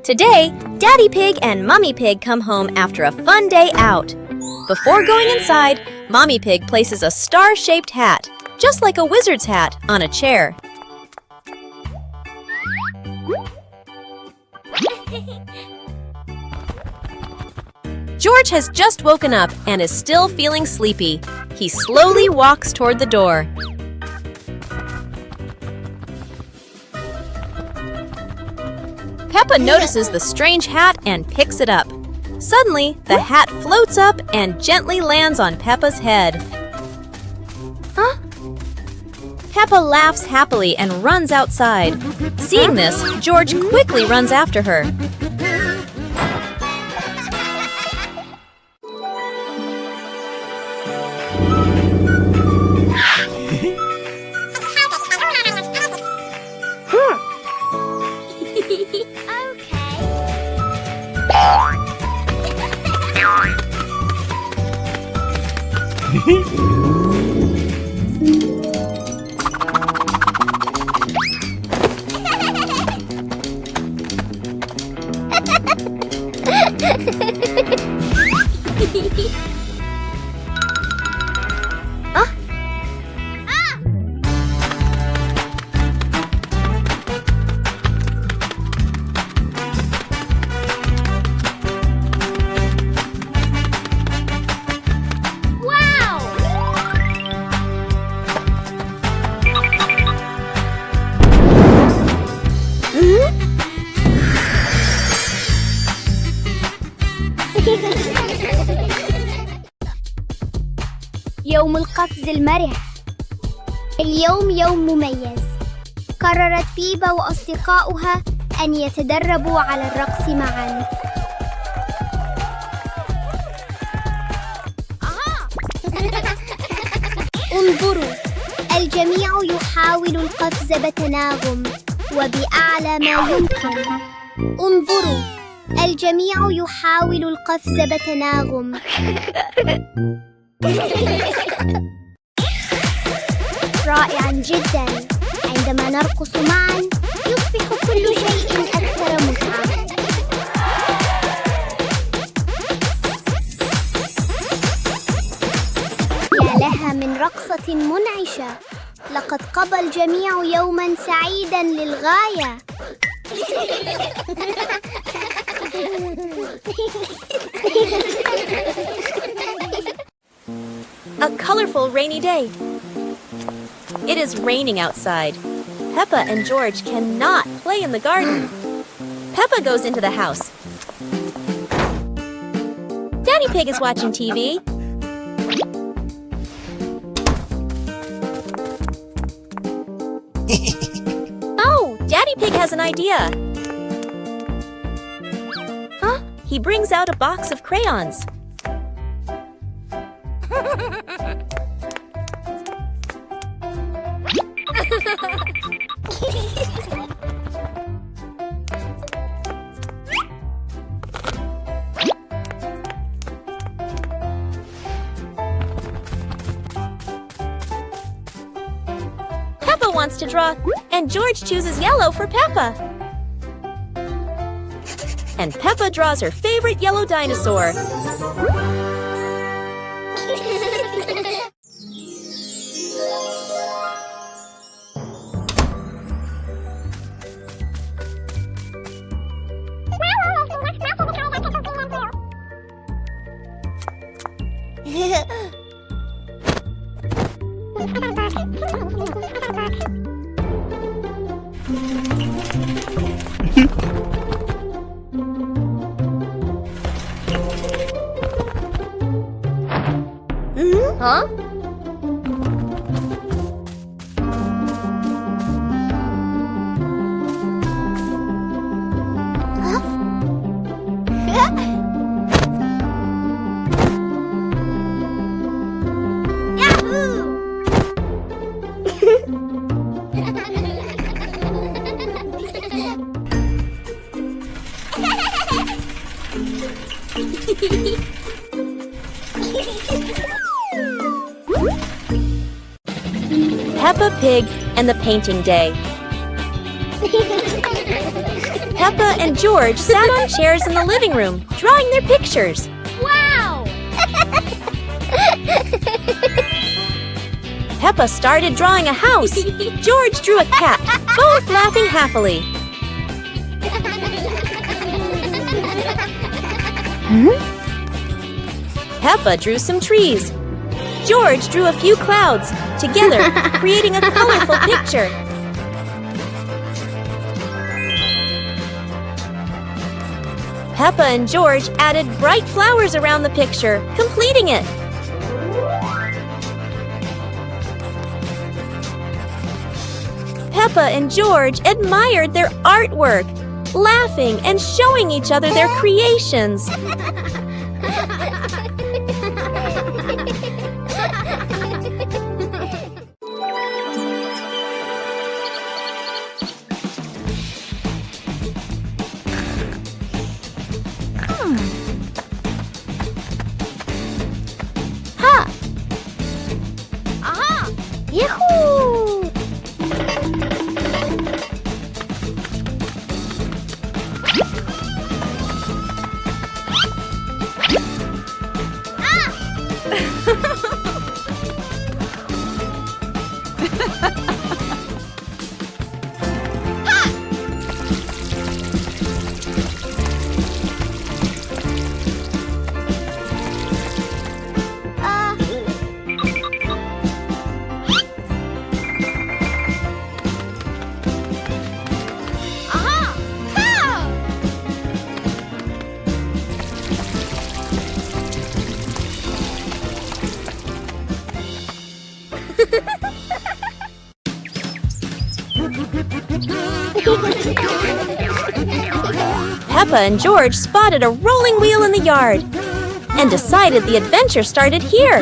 Today, Daddy Pig and Mummy Pig come home after a fun day out. Before going inside, Mommy Pig places a star-shaped hat, just like a wizard's hat, on a chair. George has just woken up and is still feeling sleepy. He slowly walks toward the door. Peppa notices the strange hat and picks it up. Suddenly, the hat floats up and gently lands on Peppa's head. Huh? Peppa laughs happily and runs outside. Seeing this, George quickly runs after her. يوم القفز المرح. اليوم يوم مميز. قررت بيبا وأصدقاؤها أن يتدربوا على الرقص معاً. انظروا، الجميع يحاول القفز بتناغم وبأعلى ما يمكن. انظروا، الجميع يحاول القفز بتناغم. رائعاً جداً. عندما نرقص معاً يصبح كل شيء أكثر متعة. يا لها من رقصة منعشة. لقد قضى الجميع يوماً سعيداً للغاية. A colorful rainy day. It is raining outside. Peppa and George cannot play in the garden. Peppa goes into the house. Daddy Pig is watching TV. Oh, Daddy Pig has an idea. Huh? He brings out a box of crayons. Peppa wants to draw, and George chooses yellow for Peppa. And Peppa draws her favorite yellow dinosaur. Huh? Peppa Pig and the Painting Day. Peppa and George sat on chairs in the living room, drawing their pictures. Wow! Peppa started drawing a house. George drew a cat, both laughing happily. Peppa drew some trees. George drew a few clouds, together creating a colorful picture. Peppa and George added bright flowers around the picture, completing it. Peppa and George admired their artwork, laughing and showing each other their creations. Yahoo! Peppa and George spotted a rolling wheel in the yard and decided the adventure started here.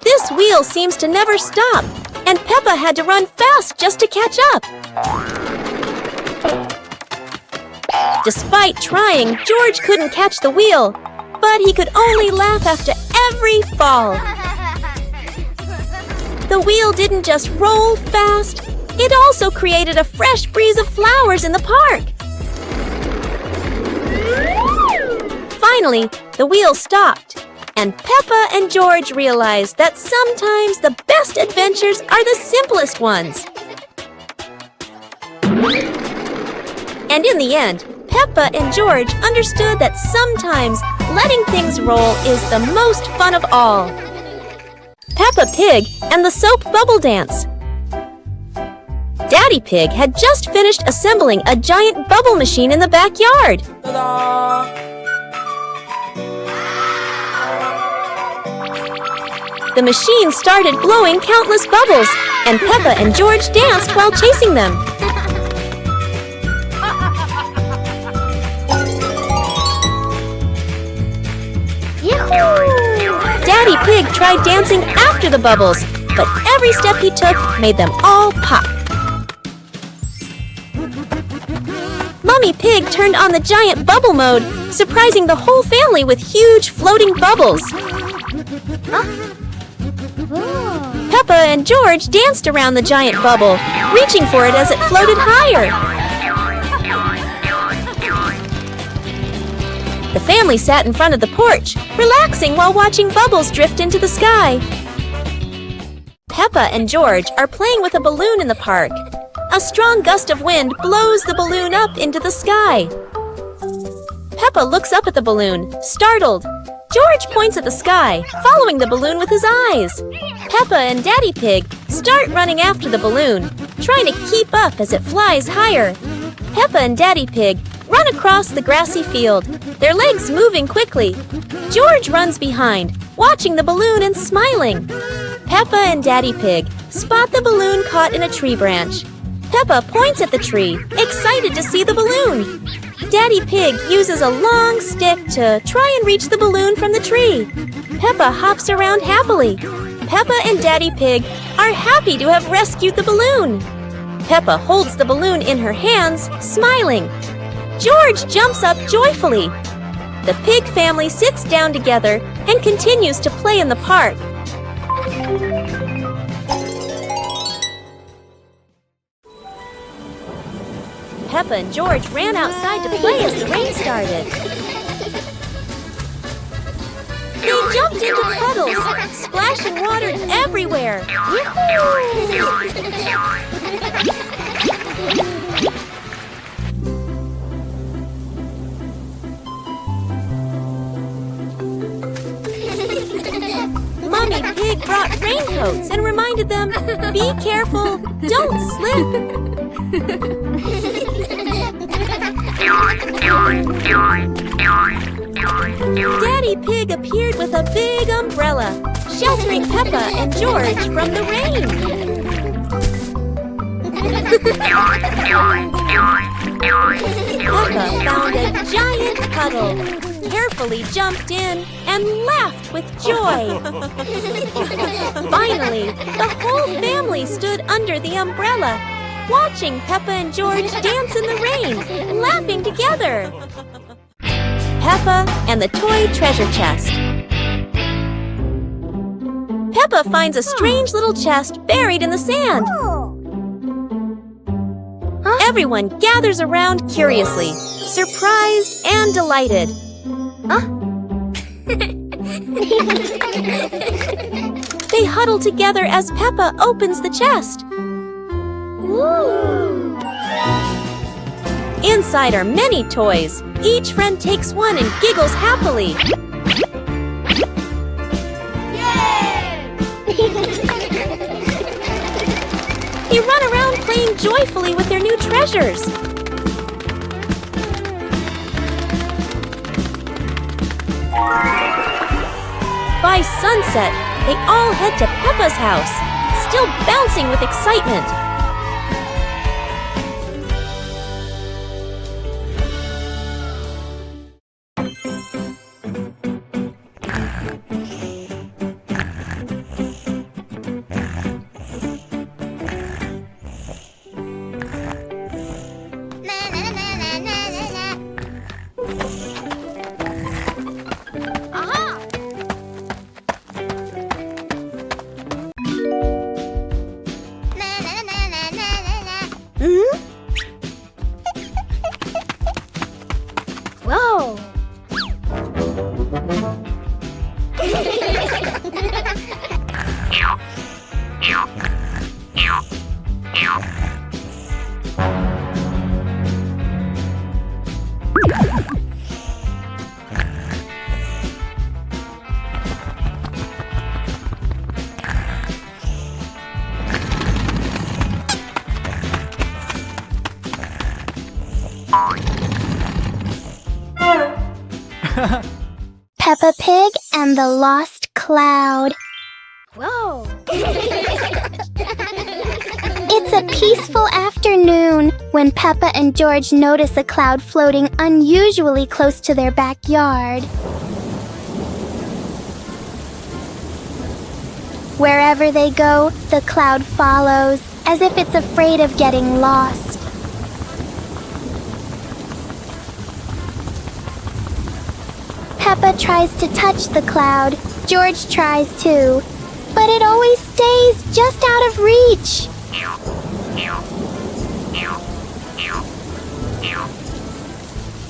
This wheel seems to never stop, and Peppa had to run fast just to catch up. Despite trying, George couldn't catch the wheel, but he could only laugh after every fall. The wheel didn't just roll fast, it also created a fresh breeze of flowers in the park. Finally, the wheel stopped, and Peppa and George realized that sometimes the best adventures are the simplest ones. And in the end, Peppa and George understood that sometimes letting things roll is the most fun of all. Peppa Pig and the Soap Bubble Dance. Daddy Pig had just finished assembling a giant bubble machine in the backyard. Ta-da! The machine started blowing countless bubbles, and Peppa and George danced while chasing them. Daddy Pig tried dancing after the bubbles, but every step he took made them all pop. Mummy Pig turned on the giant bubble mode, surprising the whole family with huge floating bubbles. Peppa and George danced around the giant bubble, reaching for it as it floated higher. The family sat in front of the porch, relaxing while watching bubbles drift into the sky. Peppa and George are playing with a balloon in the park. A strong gust of wind blows the balloon up into the sky. Peppa looks up at the balloon, startled. George points at the sky, following the balloon with his eyes. Peppa and Daddy Pig start running after the balloon, trying to keep up as it flies higher. Peppa and Daddy Pig run across the grassy field, their legs moving quickly. George runs behind, watching the balloon and smiling. Peppa and Daddy Pig spot the balloon caught in a tree branch. Peppa points at the tree, excited to see the balloon. Daddy Pig uses a long stick to try and reach the balloon from the tree. Peppa hops around happily. Peppa and Daddy Pig are happy to have rescued the balloon. Peppa holds the balloon in her hands, smiling. George jumps up joyfully. The pig family sits down together and continues to play in the park. Peppa and George ran outside to play as the rain started. They jumped into puddles, splashing water everywhere. Mommy Pig brought raincoats and reminded them, be careful, don't slip. Daddy Pig appeared with a big umbrella, sheltering Peppa and George from the rain. Peppa found a giant puddle, carefully jumped in, and laughed with joy. Finally, the whole family stood under the umbrella, watching Peppa and George dance in the rain, laughing together. Peppa and the Toy Treasure Chest. Peppa finds a strange little chest buried in the sand. Everyone gathers around curiously, surprised and delighted. They huddle together as Peppa opens the chest. Inside are many toys. Each friend takes one and giggles happily. They run around playing joyfully with their new treasures. By sunset, they all head to Peppa's house, still bouncing with excitement. Whoa! Peppa Pig and the Lost Cloud. Whoa! It's a peaceful afternoon when Peppa and George notice a cloud floating unusually close to their backyard. Wherever they go, the cloud follows, as if it's afraid of getting lost. Peppa tries to touch the cloud. George tries too, but it always stays just out of reach.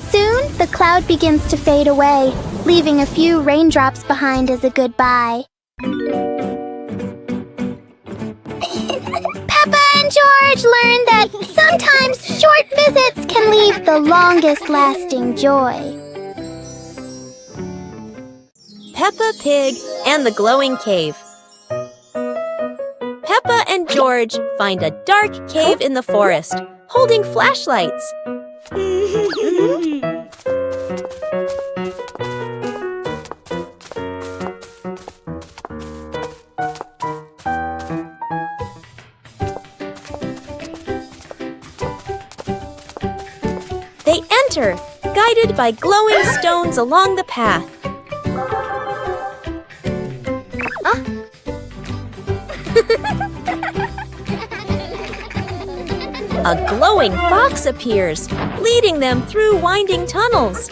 Soon, the cloud begins to fade away, leaving a few raindrops behind as a goodbye. Peppa and George learn that sometimes short visits can leave the longest-lasting joy. Peppa Pig and the Glowing Cave. Peppa and George find a dark cave in the forest, holding flashlights. They enter, guided by glowing stones along the path. A glowing fox appears, leading them through winding tunnels.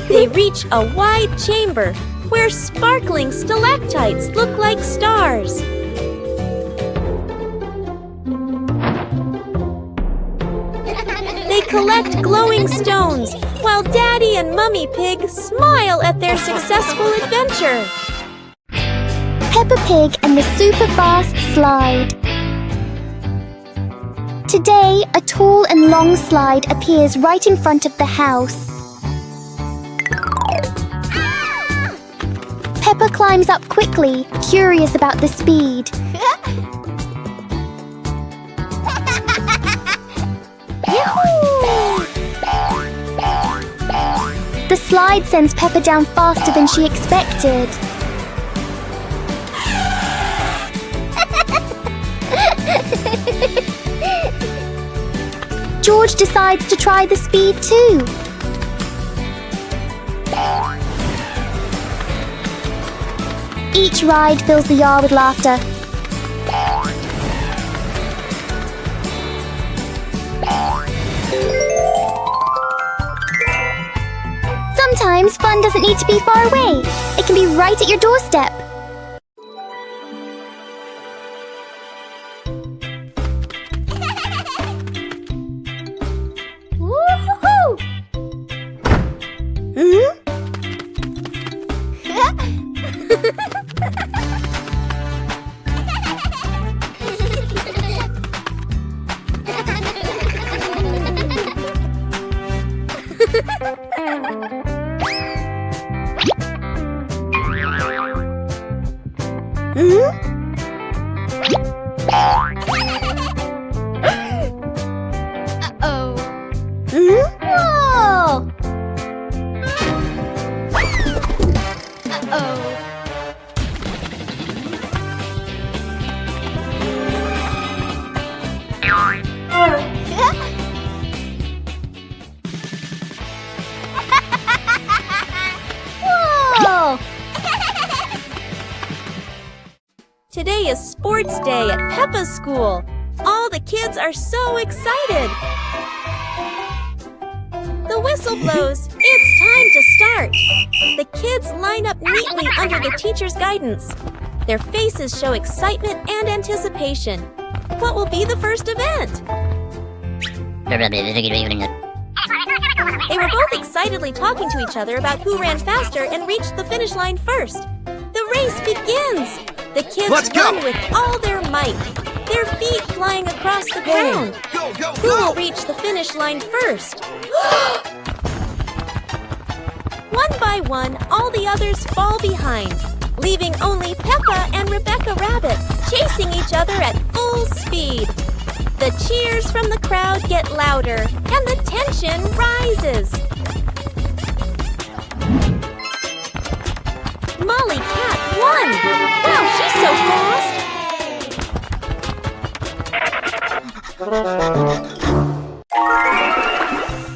They reach a wide chamber where sparkling stalactites look like stars. They collect glowing stones while Daddy and Mummy Pig smile at their successful adventure. Peppa Pig and the super fast slide. Today, a tall and long slide appears right in front of the house. Peppa climbs up quickly, curious about the speed. The slide sends Peppa down faster than she expected. George decides to try the speed too. Each ride fills the yard with laughter. Sometimes fun doesn't need to be far away. It can be right at your doorstep. Woo-hoo-hoo! Today is sports day at Peppa's school. All the kids are so excited. The whistle blows. It's time to start. The kids line up neatly under the teacher's guidance. Their faces show excitement and anticipation. What will be the first event? They were both excitedly talking to each other about who ran faster and reached the finish line first. The race begins. The kids run with all their might, their feet flying across the ground. Go, go, Who will reach the finish line first? One by one, all the others fall behind, leaving only Peppa and Rebecca Rabbit chasing each other at full speed. The cheers from the crowd get louder, and the tension rises. Molly Cat won! Wow, she's so fast!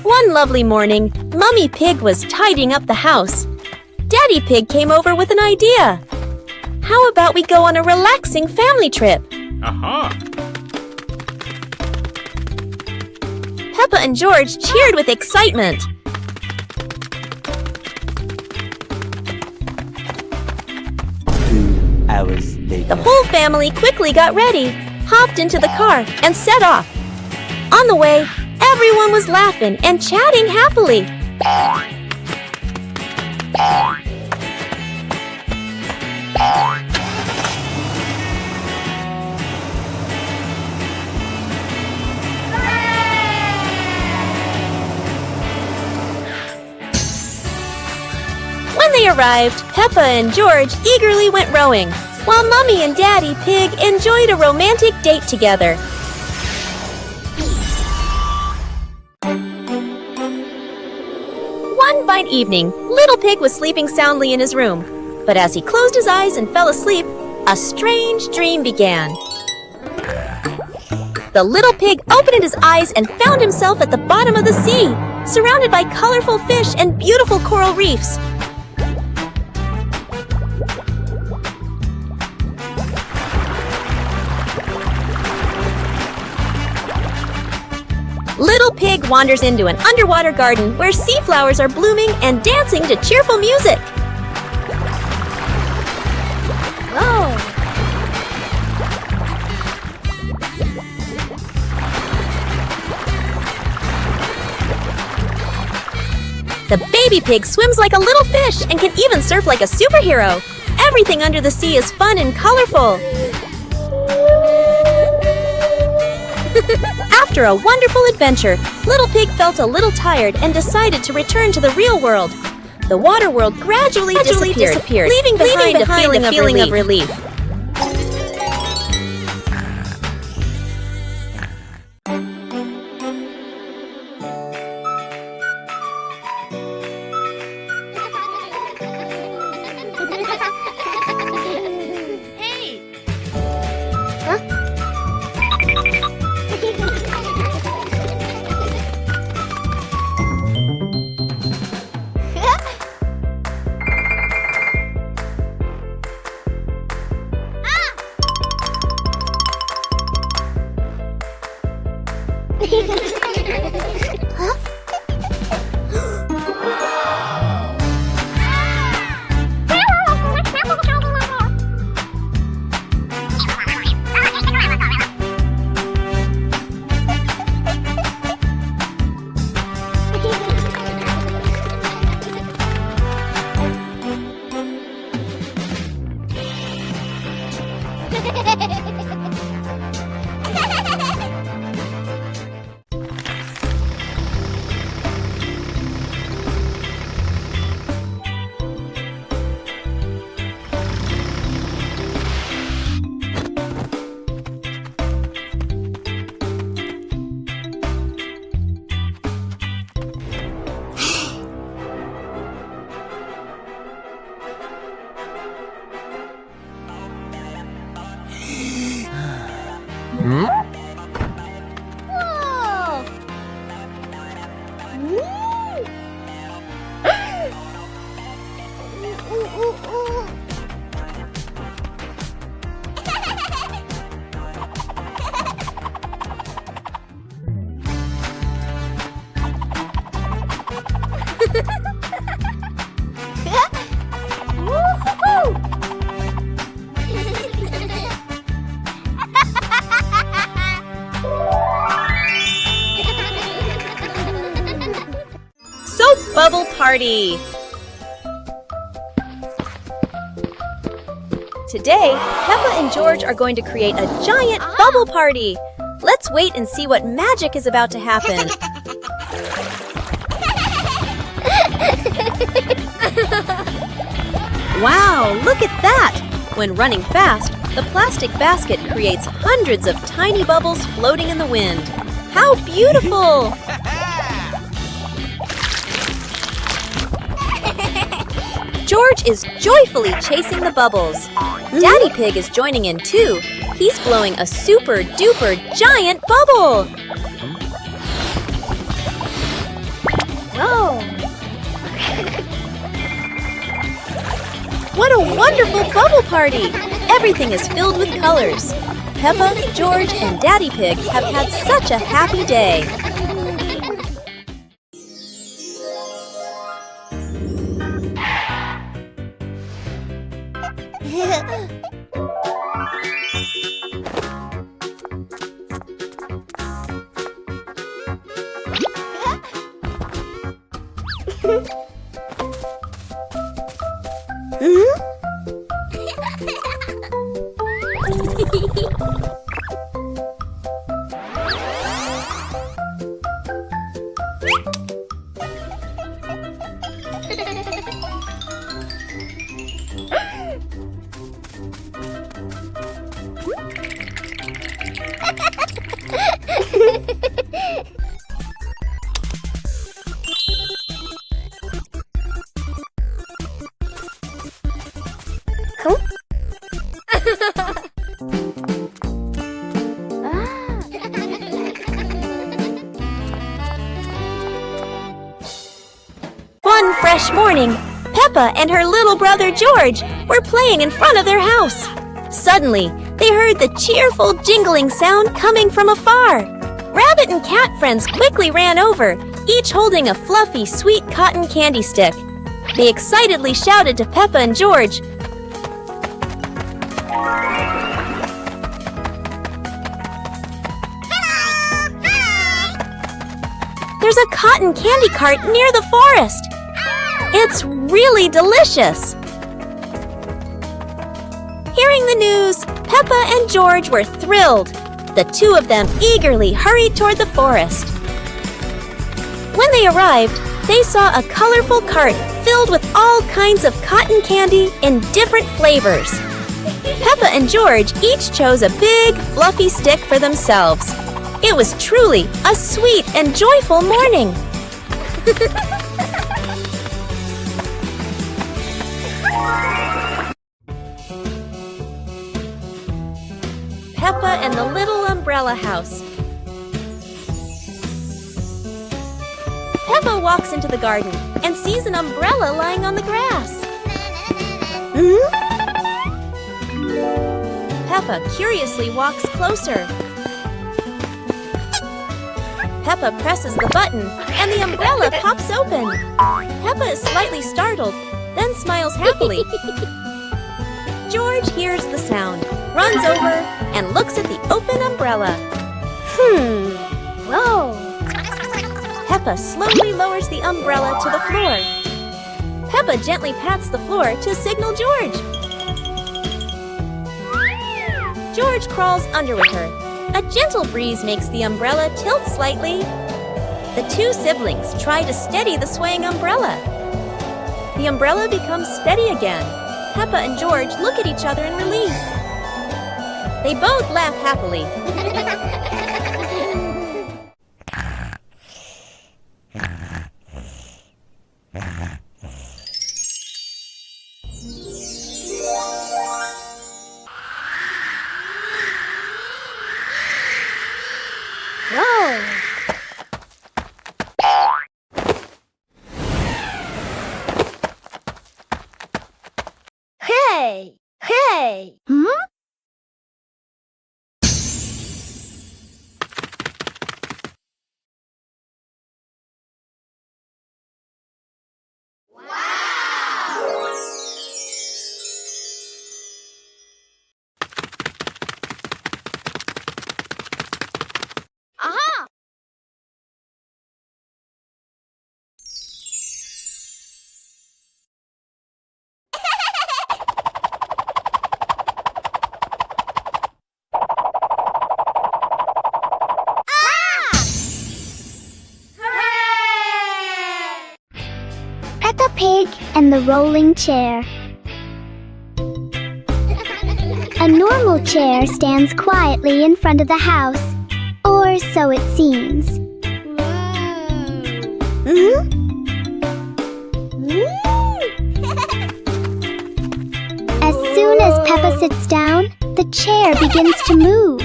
One lovely morning, Mummy Pig was tidying up the house. Daddy Pig came over with an idea. How about we go on a relaxing family trip? Peppa and George cheered with excitement. Hours later. The whole family quickly got ready, hopped into the car, and set off. On the way, everyone was laughing and chatting happily. When they arrived, Peppa and George eagerly went rowing, while Mummy and Daddy Pig enjoyed a romantic date together. One fine evening, Little Pig was sleeping soundly in his room. But as he closed his eyes and fell asleep, a strange dream began. The little pig opened his eyes and found himself at the bottom of the sea, surrounded by colorful fish and beautiful coral reefs. Little Pig wanders into an underwater garden where sea flowers are blooming and dancing to cheerful music. The baby pig swims like a little fish and can even surf like a superhero. Everything under the sea is fun and colorful. After a wonderful adventure, Little Pig felt a little tired and decided to return to the real world. The water world gradually disappeared, leaving behind a feeling of relief. Bubble party! Today, Peppa and George are going to create a giant bubble party. Let's wait and see what magic is about to happen. Wow, look at that! When running fast, the plastic basket creates hundreds of tiny bubbles floating in the wind. How beautiful! George is joyfully chasing the bubbles. Daddy Pig is joining in too. He's blowing a super duper giant bubble. Whoa! What a wonderful bubble party! Everything is filled with colors. Peppa, George, and Daddy Pig have had such a happy day. Cool. One fresh morning, Peppa and her little brother George were playing in front of their house. Suddenly, they heard the cheerful jingling sound coming from afar. Rabbit and cat friends quickly ran over, each holding a fluffy, sweet cotton candy stick. They excitedly shouted to Peppa and George, "There's a cotton candy cart near the forest. It's really delicious! Hearing the news, Peppa and George were thrilled. The two of them eagerly hurried toward the forest. When they arrived, they saw a colorful cart filled with all kinds of cotton candy in different flavors. Peppa and George each chose a big, fluffy stick for themselves. It was truly a sweet and joyful morning. Peppa and the Little Umbrella House. Peppa walks into the garden and sees an umbrella lying on the grass. Peppa curiously walks closer. Peppa presses the button and the umbrella pops open. Peppa is slightly startled, then smiles happily. George hears the sound, runs over, and looks at the open umbrella. Whoa! Peppa slowly lowers the umbrella to the floor. Peppa gently pats the floor to signal George. George crawls under with her. A gentle breeze makes the umbrella tilt slightly. The two siblings try to steady the swaying umbrella. The umbrella becomes steady again. Peppa and George look at each other in relief. They both laugh happily. Whoa! Hey! Hey! Peppa Pig and the Rolling Chair. A normal chair stands quietly in front of the house, or so it seems. As soon as Peppa sits down, the chair begins to move.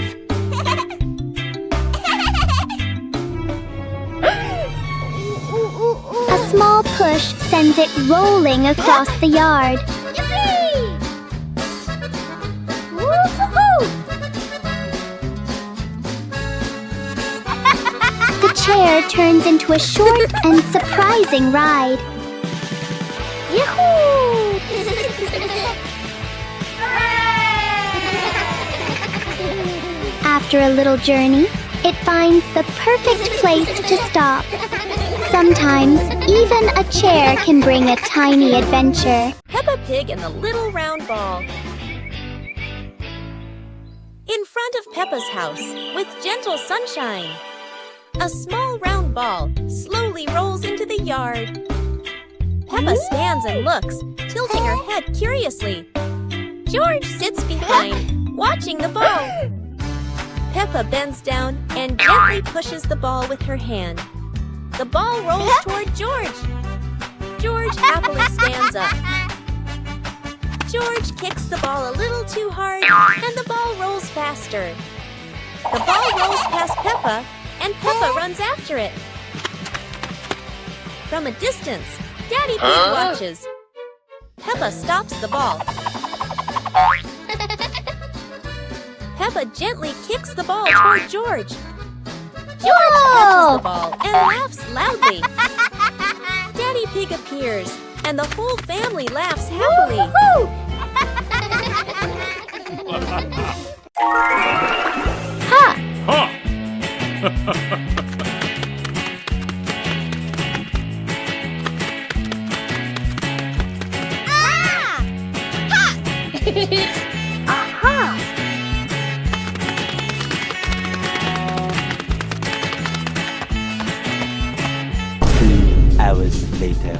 A small push sends it rolling across the yard. The chair turns into a short and surprising ride. Yahoo! After a little journey, it finds the perfect place to stop. Sometimes, even a chair can bring a tiny adventure. Peppa Pig and the Little Round Ball. In front of Peppa's house, with gentle sunshine, a small round ball slowly rolls into the yard. Peppa stands and looks, tilting her head curiously. George sits behind, watching the ball. Peppa bends down and gently pushes the ball with her hand. The ball rolls toward George. George happily stands up. George kicks the ball a little too hard, and the ball rolls faster. The ball rolls past Peppa, and Peppa runs after it. From a distance, Daddy Pig watches. Peppa stops the ball. Peppa gently kicks the ball toward George. George catches the ball and laughs loudly. Daddy Pig appears, and the whole family laughs happily. Ha! later.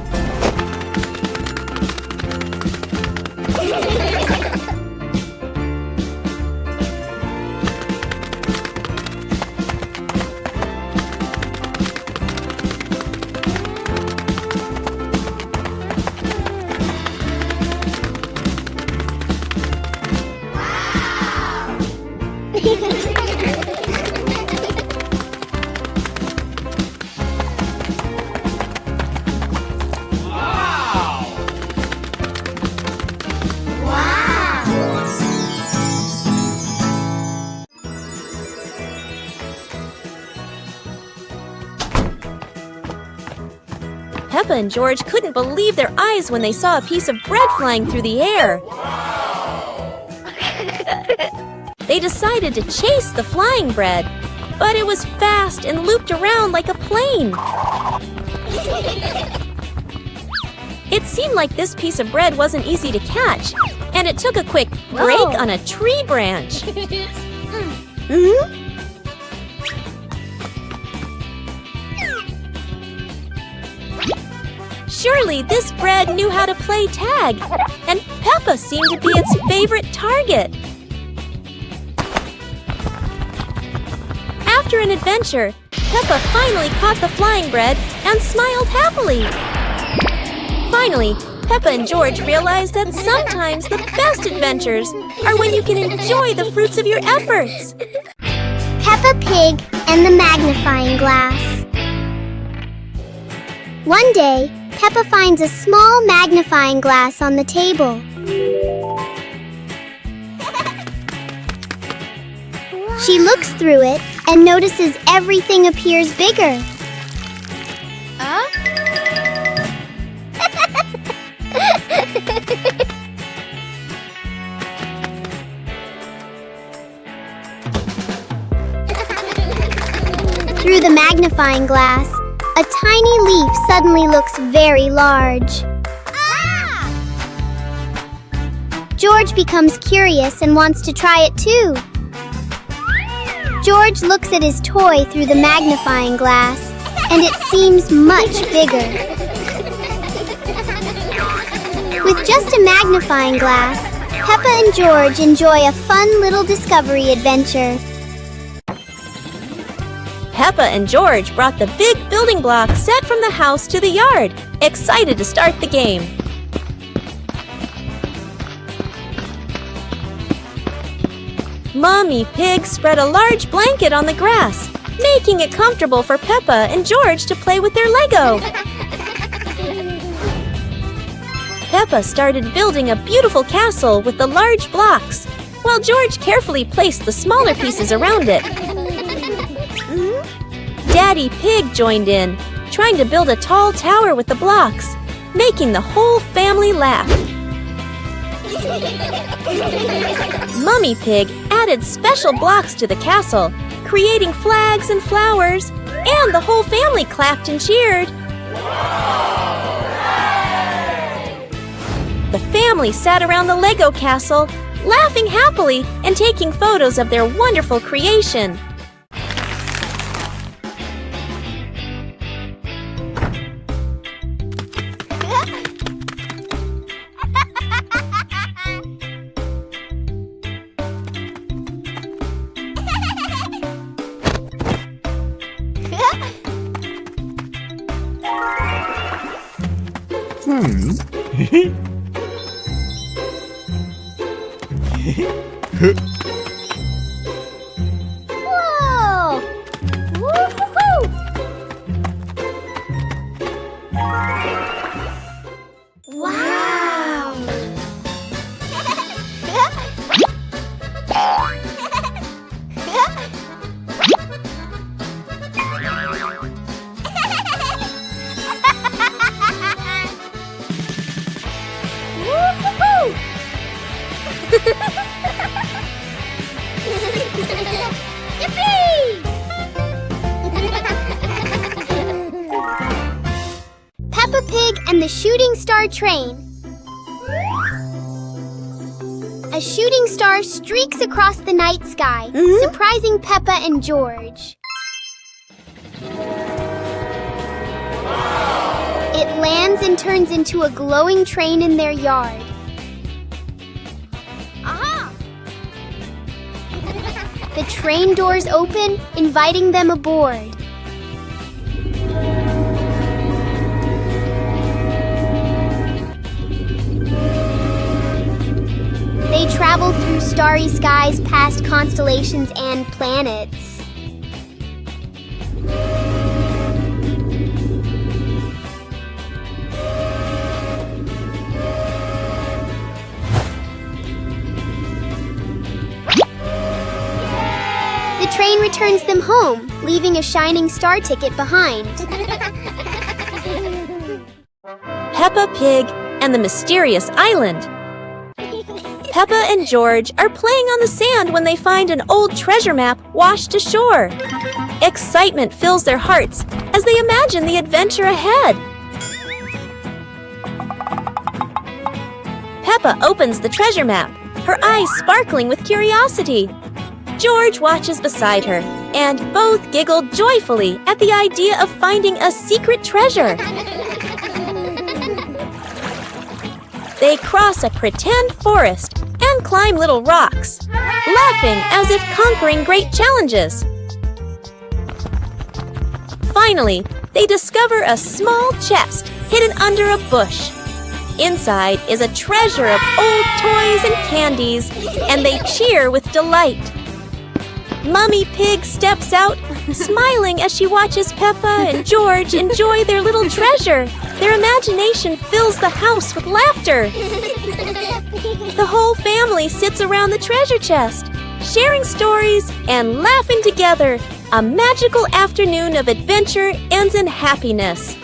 Peppa and George couldn't believe their eyes when they saw a piece of bread flying through the air. They decided to chase the flying bread, but it was fast and looped around like a plane. It seemed like this piece of bread wasn't easy to catch, and it took a quick break on a tree branch. Surely this bread knew how to play tag, and Peppa seemed to be its favorite target. After an adventure, Peppa finally caught the flying bread and smiled happily. Finally, Peppa and George realized that sometimes the best adventures are when you can enjoy the fruits of your efforts. Peppa Pig and the magnifying glass. One day, Peppa finds a small magnifying glass on the table. She looks through it and notices everything appears bigger. Through the magnifying glass, a tiny leaf suddenly looks very large. George becomes curious and wants to try it too. George looks at his toy through the magnifying glass, and it seems much bigger. With just a magnifying glass, Peppa and George enjoy a fun little discovery adventure. Peppa and George brought the big building block set from the house to the yard, excited to start the game. Mommy Pig spread a large blanket on the grass, making it comfortable for Peppa and George to play with their Lego. Peppa started building a beautiful castle with the large blocks, while George carefully placed the smaller pieces around it. Daddy Pig joined in, trying to build a tall tower with the blocks, making the whole family laugh. Mummy Pig added special blocks to the castle, creating flags and flowers, and the whole family clapped and cheered. The family sat around the Lego castle, laughing happily and taking photos of their wonderful creation. Whoa! Woo-hoo-hoo! Wow! Woo-hoo-hoo! Yippee! Peppa Pig and the Shooting Star Train. A shooting star streaks across the night sky, surprising Peppa and George. It lands and turns into a glowing train in their yard. Aha! The train doors open, inviting them aboard. They travel through starry skies past constellations and planets. The train returns them home, leaving a shining star ticket behind. Peppa Pig and the Mysterious Island. Peppa and George are playing on the sand when they find an old treasure map washed ashore. Excitement fills their hearts as they imagine the adventure ahead. Peppa opens the treasure map, her eyes sparkling with curiosity. George watches beside her, and both giggle joyfully at the idea of finding a secret treasure. They cross a pretend forest and climb little rocks, laughing as if conquering great challenges. Finally, they discover a small chest hidden under a bush. Inside is a treasure of old toys and candies, and they cheer with delight. Mummy Pig steps out, smiling as she watches Peppa and George enjoy their little treasure. Their imagination fills the house with laughter. The whole family sits around the treasure chest, sharing stories and laughing together. A magical afternoon of adventure ends in happiness.